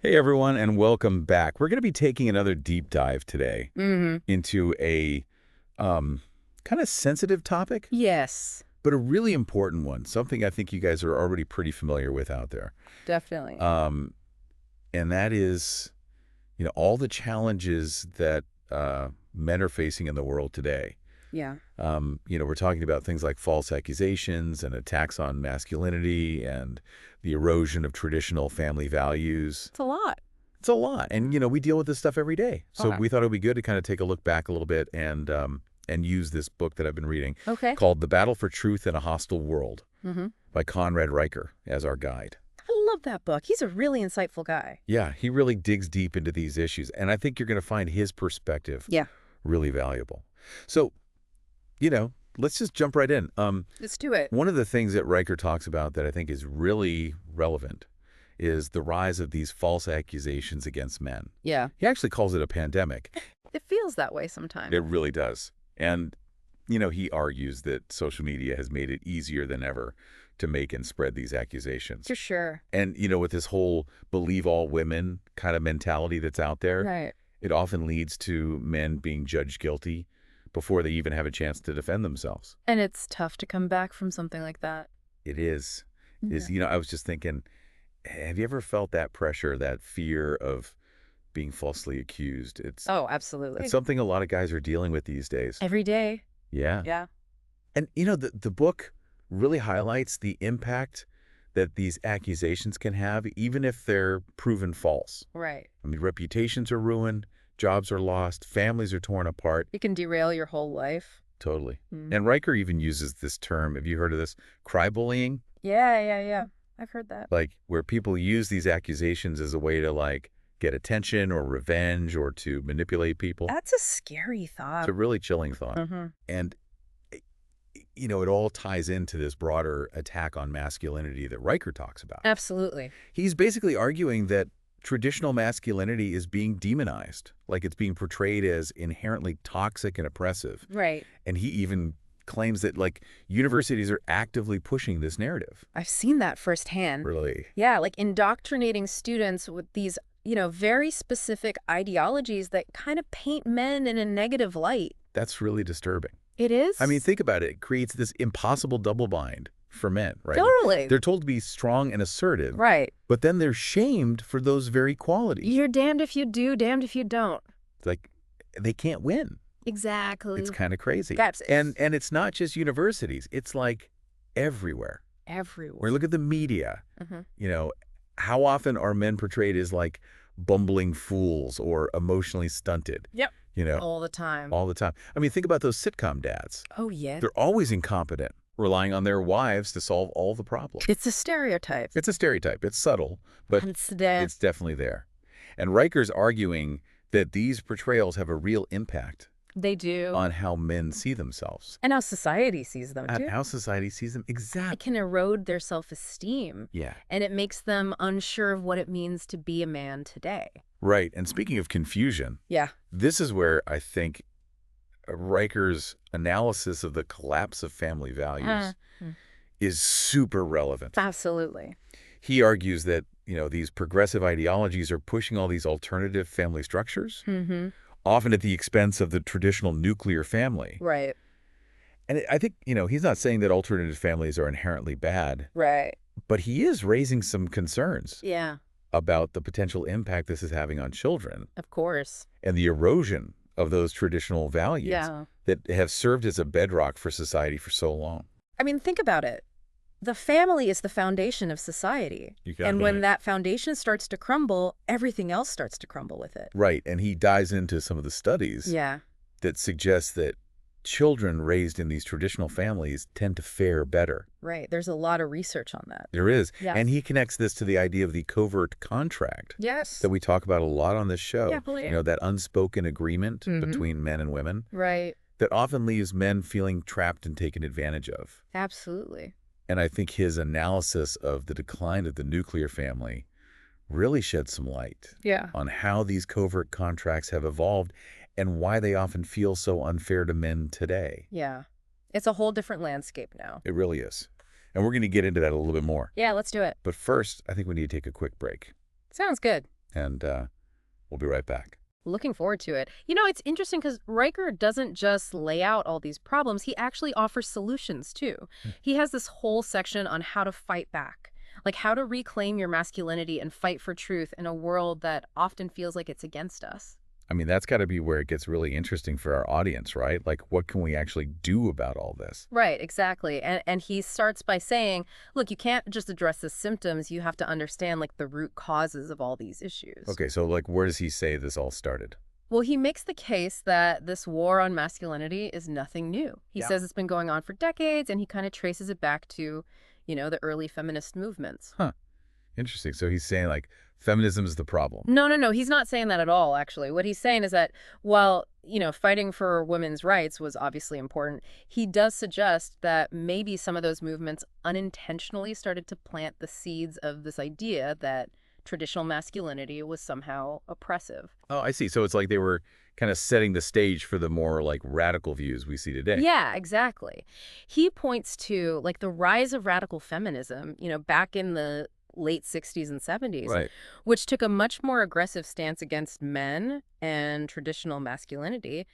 Hey everyone, and welcome back. We're going to be taking another deep dive today into a kind of sensitive topic, Yes, but a really important one, something I think you guys are already pretty familiar with out there. definitely. Um, and that is, all the challenges that men are facing in the world today. Yeah. We're talking about things like false accusations and attacks on masculinity and the erosion of traditional family values. It's a lot. It's a lot. And, we deal with this stuff every day. So Okay. we thought it would be good to kind of take a look back a little bit and use this book that I've been reading Okay. called The Battle for Truth in a Hostile World Mm-hmm. by Conrad Riker as our guide. I love that book. He's a really insightful guy. Yeah, he really digs deep into these issues. And I think you're going to find his perspective Yeah. really valuable. So, let's just jump right in. Let's do it. One of the things that Riker talks about that I think is really relevant is the rise of these false accusations against men. Yeah. He actually calls it a pandemic. It feels that way sometimes. It really does. And, he argues that social media has made it easier than ever to make and spread these accusations. For sure. And, with this whole believe all women kind of mentality that's out there, Right. it often leads to men being judged guilty before they even have a chance to defend themselves. And it's tough to come back from something like that. It is. Yeah. I was just thinking, have you ever felt that pressure, that fear of being falsely accused? Oh, absolutely. It's something a lot of guys are dealing with these days. Every day. Yeah. Yeah. And, the book really highlights the impact that these accusations can have, even if they're proven false. Right. I mean, reputations are ruined, jobs are lost, families are torn apart. It can derail your whole life. Totally. Mm. And Riker even uses this term. Have you heard of this? Cry-bullying? Yeah. I've heard that. Like where people use these accusations as a way to get attention or revenge or to manipulate people. That's a scary It's thought. a really chilling thought. Mm-hmm. And, it all ties into this broader attack on masculinity that Riker talks about. Absolutely. He's basically arguing that traditional masculinity is being demonized, like it's being portrayed as inherently toxic and oppressive. Right. And he even claims that universities are actively pushing this narrative. I've seen that firsthand. Really? Yeah, like indoctrinating students with these, very specific ideologies that kind of paint men in a negative light. That's really disturbing. It is? I mean, think about it. It creates this impossible double bind for men, right? Totally. They're told to be strong and assertive, Right. but then they're shamed for those very qualities. You're damned if you do, damned if you don't. It's like they can't win. Exactly. It's kind of crazy. That's And it's not just universities. It's like everywhere. everywhere. Or look at the media. Mhm. How often are men portrayed as like bumbling fools or emotionally stunted? Yep. All the time. the time. I mean, think about those sitcom dads. Oh, yeah. They're always incompetent, relying on their wives to solve all the problems. It's a stereotype. It's a stereotype. It's subtle, but it's definitely there. And Riker's arguing that these portrayals have a real impact They do. on how men see themselves. And how society sees them, And too. how society sees them. It Exactly. can erode their self-esteem. Yeah. And it makes them unsure of what it means to be a man today. Right. And speaking of confusion, Yeah. this is where I think Riker's analysis of the collapse of family values is super relevant. Absolutely. He argues that, these progressive ideologies are pushing all these alternative family structures, Mm-hmm. often at the expense of the traditional nuclear family. Right. And I think, he's not saying that alternative families are inherently bad, Right. but he is raising some concerns Yeah. about the potential impact this is having on children Of course. and the erosion of those traditional values Yeah. that have served as a bedrock for society for so long. I mean, think about it. The family is the foundation of society. And when that foundation starts to crumble, everything else starts to crumble with it. Right, and he dives into some of the studies Yeah. that suggest that children raised in these traditional families tend to fare better. Right. There's a lot of research on that. There is. Yes. And he connects this to the idea of the covert contract Yes. that we talk about a lot on this show. Yeah, believe. That unspoken agreement between men and women Right. that often leaves men feeling trapped and taken advantage of. Absolutely. And I think his analysis of the decline of the nuclear family really sheds some light Yeah. on how these covert contracts have evolved and why they often feel so unfair to men today. Yeah. It's a whole different landscape now. It really is. And we're going to get into that a little bit more. Yeah, let's do it. But first, I think we need to take a quick break. Sounds good. And we'll be right back. Looking forward to it. You know, it's interesting because Riker doesn't just lay out all these problems, he actually offers solutions too. He has this whole section on how to fight back, like how to reclaim your masculinity and fight for truth in a world that often feels like it's against us. I mean, that's got to be where it gets really interesting for our audience, right? Like, what can we actually do about all this? Right, exactly. And he starts by saying, look, you can't just address the symptoms. You have to understand, like, the root causes of all these issues. Okay, so, like, where does he say this all started? Well, he makes the case that this war on masculinity is nothing new. He says it's been going on for decades, and he kind of traces it back to, you know, the early feminist movements. Huh. Interesting. So he's saying, like, feminism is the problem. No. He's not saying that at all, actually. What he's saying is that while, you know, fighting for women's rights was obviously important, he does suggest that maybe some of those movements unintentionally started to plant the seeds of this idea that traditional masculinity was somehow oppressive. Oh, I see. So it's like they were kind of setting the stage for the more, like, radical views we see today. Yeah, exactly. He points to, like, the rise of radical feminism, you know, back in the late 60s and 70s, Right. which took a much more aggressive stance against men and traditional masculinity.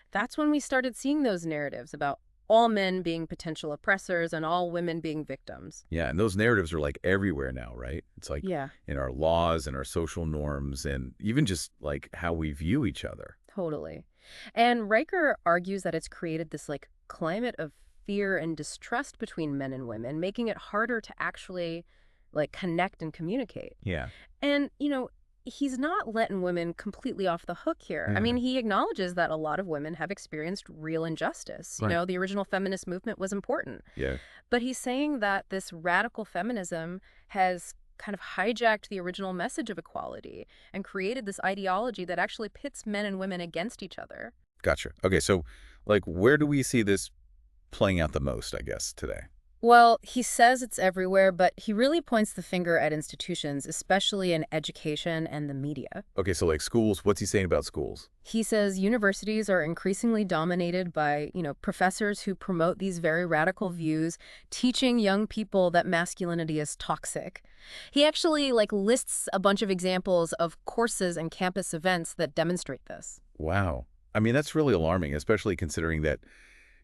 That's when we started seeing those narratives about all men being potential oppressors and all women being victims. Yeah, and those narratives are, like, everywhere now, right? It's like Yeah, in our laws and our social norms and even just, like, how we view each other. totally. And Riker argues that it's created this, like, climate of fear and distrust between men and women, making it harder to actually, like, connect and communicate. Yeah. And, you know, he's not letting women completely off the hook here. I mean, he acknowledges that a lot of women have experienced real injustice. You Right. know, the original feminist movement was important. Yeah. But he's saying that this radical feminism has kind of hijacked the original message of equality and created this ideology that actually pits men and women against each other. Gotcha. Okay, so, like, where do we see this playing out the most, I guess, today? Well, he says it's everywhere, but he really points the finger at institutions, especially in education and the media. Okay, so, like, schools, what's he saying about schools? He says universities are increasingly dominated by, you know, professors who promote these very radical views, teaching young people that masculinity is toxic. He actually, like, lists a bunch of examples of courses and campus events that demonstrate this. Wow. I mean, that's really alarming, especially considering that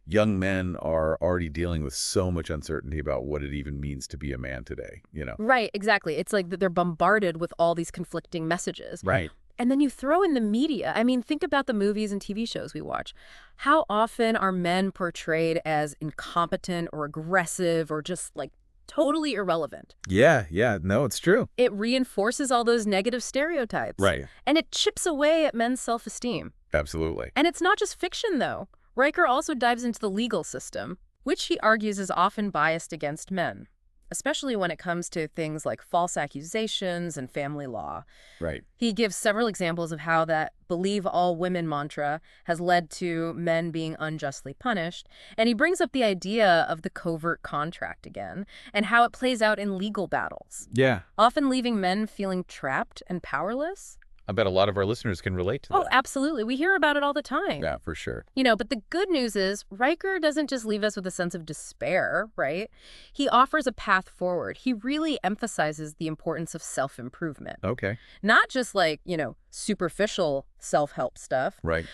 young men are already dealing with so much uncertainty about what it even means to be a man today, you know? Right, exactly. It's like that they're bombarded with all these conflicting messages. Right. And then you throw in the media. I mean, think about the movies and TV shows we watch. How often are men portrayed as incompetent or aggressive or just, like, totally irrelevant? Yeah, no, it's true. It reinforces all those negative stereotypes. Right. And it chips away at men's self-esteem. Absolutely. And it's not just fiction, though. Riker also dives into the legal system, which he argues is often biased against men, especially when it comes to things like false accusations and family law. Right. He gives several examples of how that believe all women mantra has led to men being unjustly punished. And he brings up the idea of the covert contract again and how it plays out in legal battles, Yeah. often leaving men feeling trapped and powerless. I bet a lot of our listeners can relate to that. Oh, absolutely. We hear about it all the time. Yeah, for sure. You know, but the good news is Riker doesn't just leave us with a sense of despair, right? He offers a path forward. He really emphasizes the importance of self-improvement. Okay. Not just like, you know, superficial self-help stuff, Right.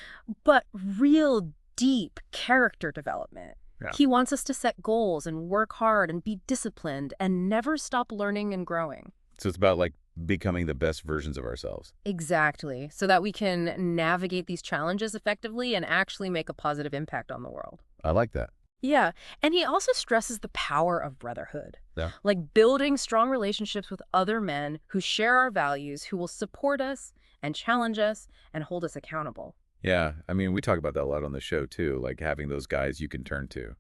but real deep character development. Yeah. He wants us to set goals and work hard and be disciplined and never stop learning and growing. So it's about, like, becoming the best versions of ourselves. Exactly. So that we can navigate these challenges effectively and actually make a positive impact on the world. I like that. Yeah. And he also stresses the power of brotherhood. Yeah. Like building strong relationships with other men who share our values, who will support us and challenge us and hold us accountable. Yeah. I mean, we talk about that a lot on the show, too, like having those guys you can turn to.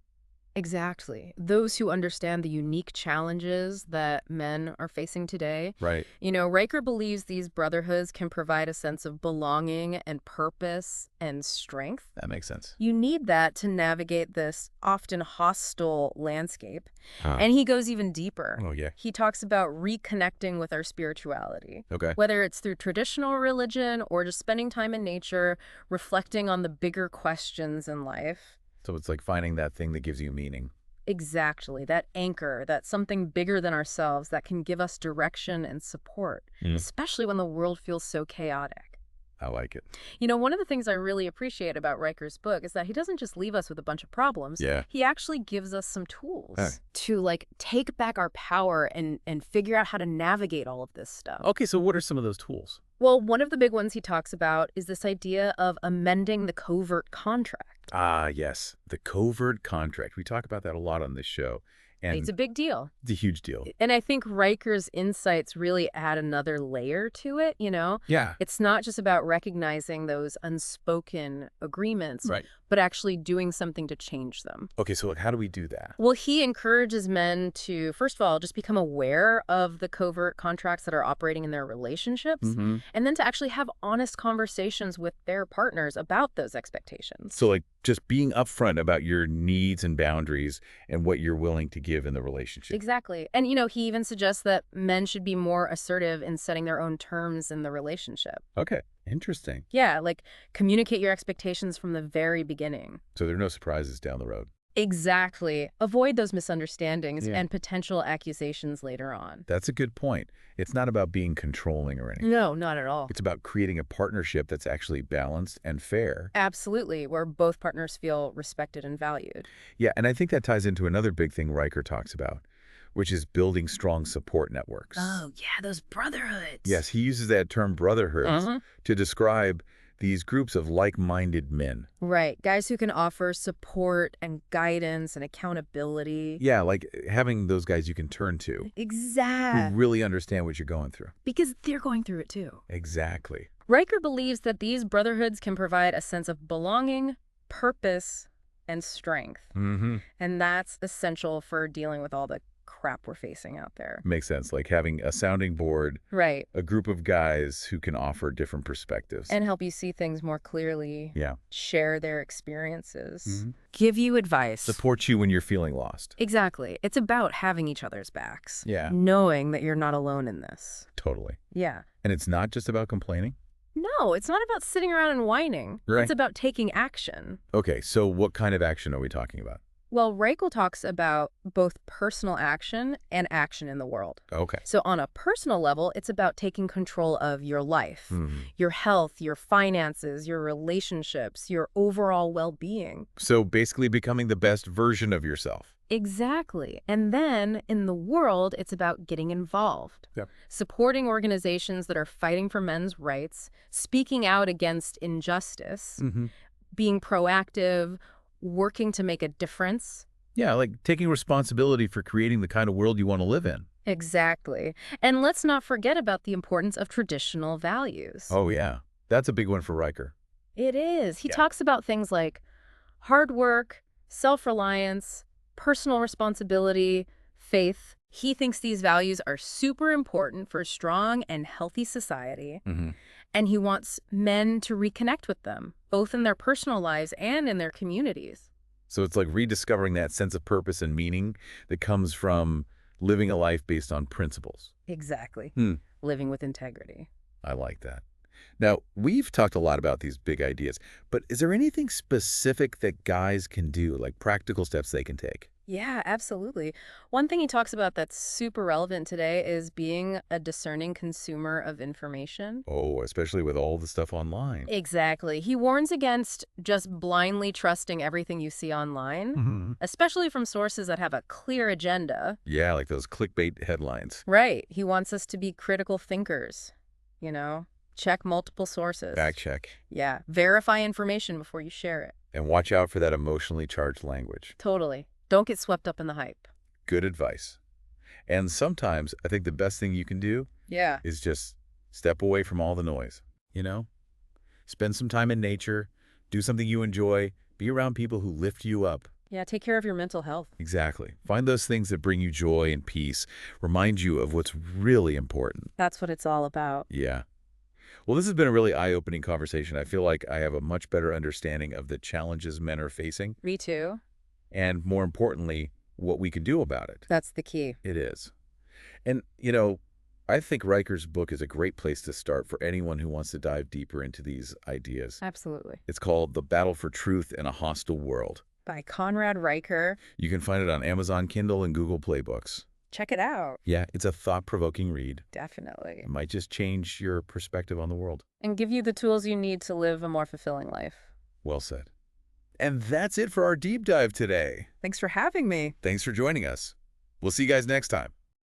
Exactly. Those who understand the unique challenges that men are facing today. Right. You know, Riker believes these brotherhoods can provide a sense of belonging and purpose and strength. That makes sense. You need that to navigate this often hostile landscape. Huh. And he goes even deeper. Oh, yeah. He talks about reconnecting with our spirituality. Okay. Whether it's through traditional religion or just spending time in nature, reflecting on the bigger questions in life. So it's like finding that thing that gives you meaning. Exactly. That anchor, that something bigger than ourselves that can give us direction and support, especially when the world feels so chaotic. I like it. One of the things I really appreciate about Riker's book is that he doesn't just leave us with a bunch of problems. Yeah. He actually gives us some Hey. tools to take back our power and figure out how to navigate all of this stuff. Okay, so what are some of those tools? Well, one of the big ones he talks about is this idea of amending the covert contract. Ah, yes. The covert contract. We talk about that a lot on this show. And It's a big deal. it's a huge deal. And I think Riker's insights really add another layer to it, Yeah. It's not just about recognizing those unspoken agreements, Right. but actually doing something to change them. Okay, so how do we do that? Well, he encourages men to, first of all, just become aware of the covert contracts that are operating in their relationships, and then to actually have honest conversations with their partners about those expectations. So just being upfront about your needs and boundaries and what you're willing to give in the relationship. Exactly. And, he even suggests that men should be more assertive in setting their own terms in the relationship. Okay, interesting. Yeah, communicate your expectations from the very beginning. So there are no surprises down the road. Exactly. Avoid those misunderstandings Yeah. and potential accusations later on. That's a good point. It's not about being controlling or anything. No, not at all. It's about creating a partnership that's actually balanced and fair. Absolutely, where both partners feel respected and valued. Yeah, and I think that ties into another big thing Riker talks about, which is building strong support networks. Oh, yeah, those brotherhoods. Yes, he uses that term brotherhoods to describe these groups of like-minded men. Right. Guys who can offer support and guidance and accountability. Yeah, like having those guys you can turn to who Exactly. really understand what you're going through. Because they're going through it too. Exactly. Riker believes that these brotherhoods can provide a sense of belonging, purpose, and strength. And that's essential for dealing with all the crap we're facing out there. Makes sense. Like having a sounding board, Right. a group of guys who can offer different perspectives. And help you see things more clearly. Yeah. Share their experiences. Give you advice. Support you when you're feeling lost. Exactly. It's about having each other's backs. Yeah. Knowing that you're not alone in this. Totally. Yeah. And it's not just about complaining? No, it's not about sitting around and whining. Right. It's about taking action. Okay, so what kind of action are we talking about? Well, Reichel talks about both personal action and action in the world. Okay. So on a personal level, it's about taking control of your life, your health, your finances, your relationships, your overall well-being. So basically becoming the best version of yourself. Exactly. And then in the world, it's about getting involved, supporting organizations that are fighting for men's rights, speaking out against injustice, being proactive, working to make a difference. Yeah, like taking responsibility for creating the kind of world you want to live in. Exactly. And let's not forget about the importance of traditional values. Oh, yeah. That's a big one for Riker. It is. He talks about things like hard work, self-reliance, personal responsibility, faith. He thinks these values are super important for a strong and healthy society. And he wants men to reconnect with them, both in their personal lives and in their communities. So it's like rediscovering that sense of purpose and meaning that comes from living a life based on principles. Exactly. Living with integrity. I like that. Now, we've talked a lot about these big ideas, but is there anything specific that guys can do, like practical steps they can take? Yeah, absolutely. One thing he talks about that's super relevant today is being a discerning consumer of information. Oh, especially with all the stuff online. Exactly. He warns against just blindly trusting everything you see online, especially from sources that have a clear agenda. Yeah, like those clickbait headlines. Right. He wants us to be critical thinkers, check multiple sources. Fact check. Yeah. Verify information before you share it. And watch out for that emotionally charged language. Totally. Don't get swept up in the hype. Good advice. And sometimes I think the best thing you can do is just step away from all the noise, Spend some time in nature, do something you enjoy, be around people who lift you up. Yeah, take care of your mental health. Exactly. Find those things that bring you joy and peace, remind you of what's really important. That's what it's all about. Yeah. Well, this has been a really eye-opening conversation. I feel like I have a much better understanding of the challenges men are facing. Me too. And more importantly, what we can do about it. That's the key. It is. And, I think Riker's book is a great place to start for anyone who wants to dive deeper into these ideas. Absolutely. It's called The Battle for Truth in a Hostile World. by Conrad Riker. You can find it on Amazon Kindle and Google Play Books. Check it out. Yeah, it's a thought-provoking read. Definitely. It might just change your perspective on the world. And give you the tools you need to live a more fulfilling life. Well said. And that's it for our deep dive today. Thanks for having me. Thanks for joining us. We'll see you guys next time.